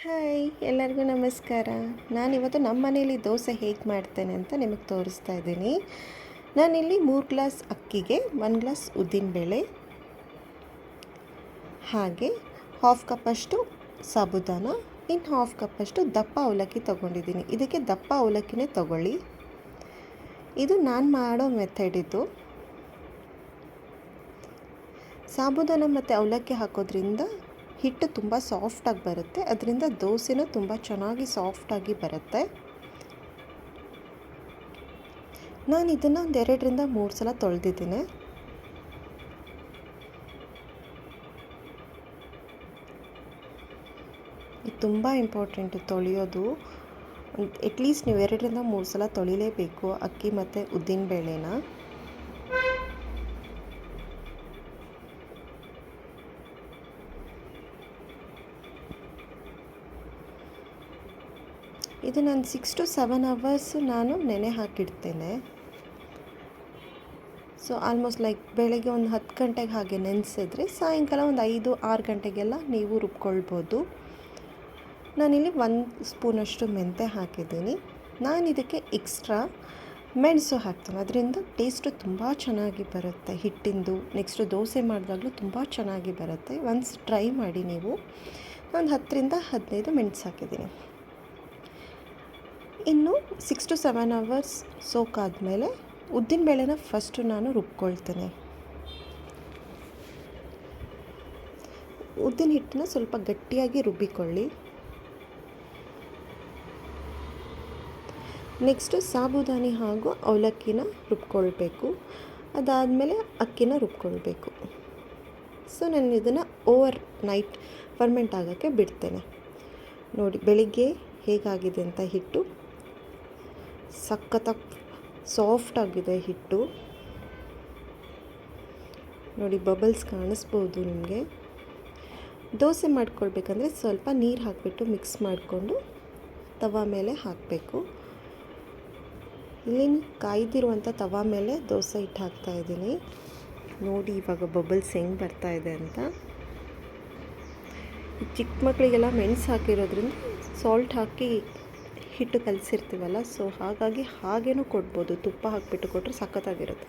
Hi, ಎಲ್ಲರಿಗೂ ನಮಸ್ಕಾರ. ನಾನಿವತ್ತು ನಮ್ಮ ಮನೇಲಿ ದೋಸೆ ಹೇಗೆ ಮಾಡ್ತೇನೆ ಅಂತ ನಿಮಗೆ ತೋರಿಸ್ತಾ ಇದ್ದೀನಿ. ನಾನಿಲ್ಲಿ 3 ಗ್ಲಾಸ್ ಅಕ್ಕಿಗೆ 1 ಗ್ಲಾಸ್ ಉದ್ದಿನಬೇಳೆ, ಹಾಗೆ ಹಾಫ್ ಕಪ್ಪಷ್ಟು ಸಾಬುದಾನ, ಇನ್ನು ಹಾಫ್ ಕಪ್ಪಷ್ಟು ದಪ್ಪ ಅವಲಕ್ಕಿ ತೊಗೊಂಡಿದ್ದೀನಿ. ಇದಕ್ಕೆ ದಪ್ಪ ಅವಲಕ್ಕಿನೇ ತೊಗೊಳ್ಳಿ. ಇದು ನಾನು ಮಾಡೋ ಮೆಥಡ್. ಇದು ಸಾಬುದಾನ ಮತ್ತು ಅವಲಕ್ಕಿ ಹಾಕೋದ್ರಿಂದ ಹಿಟ್ಟು ತುಂಬ ಸಾಫ್ಟಾಗಿ ಬರುತ್ತೆ, ಅದರಿಂದ ದೋಸೆನೂ ತುಂಬ ಚೆನ್ನಾಗಿ ಸಾಫ್ಟಾಗಿ ಬರುತ್ತೆ. ನಾನು ಇದನ್ನು ಒಂದು 2ರಿಂದ 3 ಸಲ ತೊಳೆದಿದ್ದೀನಿ. ಇದು ತುಂಬ ಇಂಪಾರ್ಟೆಂಟು ತೊಳೆಯೋದು. ಅಟ್ಲೀಸ್ಟ್ ನೀವು 2ರಿಂದ 3 ಸಲ ತೊಳಿಲೇಬೇಕು ಅಕ್ಕಿ ಮತ್ತು ಉದ್ದಿನಬೇಳೆನ. ಇದು ನಾನು 6 to 7 ಅವರ್ಸು ನಾನು ನೆನೆ ಹಾಕಿಡ್ತೇನೆ. ಸೊ ಆಲ್ಮೋಸ್ಟ್ ಲೈಕ್ ಬೆಳಗ್ಗೆ ಒಂದು 10 ಗಂಟೆಗೆ ಹಾಗೆ ನೆನೆಸಿದ್ರೆ ಸಾಯಂಕಾಲ ಒಂದು 5-6 ಗಂಟೆಗೆಲ್ಲ ನೀವು ರುಬ್ಕೊಳ್ಬೋದು. ನಾನಿಲ್ಲಿ 1 ಸ್ಪೂನಷ್ಟು ಮೆಂತೆ ಹಾಕಿದ್ದೀನಿ. ನಾನು ಇದಕ್ಕೆ ಎಕ್ಸ್ಟ್ರಾ ಮೆಣಸು ಹಾಕ್ತೀನಿ, ಅದರಿಂದ ಟೇಸ್ಟು ತುಂಬ ಚೆನ್ನಾಗಿ ಬರುತ್ತೆ ಹಿಟ್ಟಿಂದು. ನೆಕ್ಸ್ಟು ದೋಸೆ ಮಾಡಿದಾಗಲೂ ತುಂಬ ಚೆನ್ನಾಗಿ ಬರುತ್ತೆ. ಒನ್ಸ್ ಟ್ರೈ ಮಾಡಿ ನೀವು. ಒಂದು 10ರಿಂದ 15 ಮೆಣಸು ಹಾಕಿದ್ದೀನಿ. ಇನ್ನು 6 to 7 ಅವರ್ಸ್ ಸೋಕ್ ಆದಮೇಲೆ ಉದ್ದಿನಬೇಳೆನ ಫಸ್ಟು ನಾನು ರುಬ್ಕೊಳ್ತೇನೆ. ಉದ್ದಿನ ಹಿಟ್ಟನ್ನ ಸ್ವಲ್ಪ ಗಟ್ಟಿಯಾಗಿ ರುಬ್ಬಿಕೊಳ್ಳಿ. ನೆಕ್ಸ್ಟು ಸಾಬುದಾನಿ ಹಾಗೂ ಅವಲಕ್ಕಿನ ರುಬ್ಕೊಳ್ಬೇಕು. ಅದಾದಮೇಲೆ ಅಕ್ಕಿನ ರುಬ್ಕೊಳ್ಬೇಕು. ಸೊ ನಾನು ಇದನ್ನು ಓವರ್ ನೈಟ್ ಫರ್ಮೆಂಟ್ ಆಗೋಕ್ಕೆ ಬಿಡ್ತೇನೆ. ನೋಡಿ ಬೆಳಿಗ್ಗೆ ಹೇಗಾಗಿದೆ ಅಂತ ಹಿಟ್ಟು. ಸಖತ್ತಾಗಿ ಸಾಫ್ಟಾಗಿದೆ ಹಿಟ್ಟು. ನೋಡಿ ಬಬಲ್ಸ್ ಕಾಣಿಸ್ಬೋದು ನಿಮಗೆ. ದೋಸೆ ಮಾಡ್ಕೊಳ್ಬೇಕಂದ್ರೆ ಸ್ವಲ್ಪ ನೀರು ಹಾಕಿಬಿಟ್ಟು ಮಿಕ್ಸ್ ಮಾಡಿಕೊಂಡು ತವಾ ಮೇಲೆ ಹಾಕಬೇಕು. ಇಲ್ಲಿ ಕಾಯ್ದಿರುವಂಥ ತವಾ ಮೇಲೆ ದೋಸೆ ಹಿಟ್ಟು ಹಾಕ್ತಾಯಿದ್ದೀನಿ. ನೋಡಿ ಇವಾಗ ಬಬಲ್ಸ್ ಹೆಂಗೆ ಬರ್ತಾಯಿದೆ ಅಂತ. ಚಿಕ್ಕ ಮಕ್ಕಳಿಗೆಲ್ಲ ಮೆಣಸು ಹಾಕಿರೋದ್ರಿಂದ ಸಾಲ್ಟ್ ಹಾಕಿ ಹಿಟ್ಟು ಕಲಸಿರ್ತೀವಲ್ಲ, ಸೊ ಹಾಗಾಗಿ ಹಾಗೇನೂ ಕೊಡ್ಬೋದು. ತುಪ್ಪ ಹಾಕಿಬಿಟ್ಟು ಕೊಟ್ಟರೆ ಸಖತ್ತಾಗಿರುತ್ತೆ.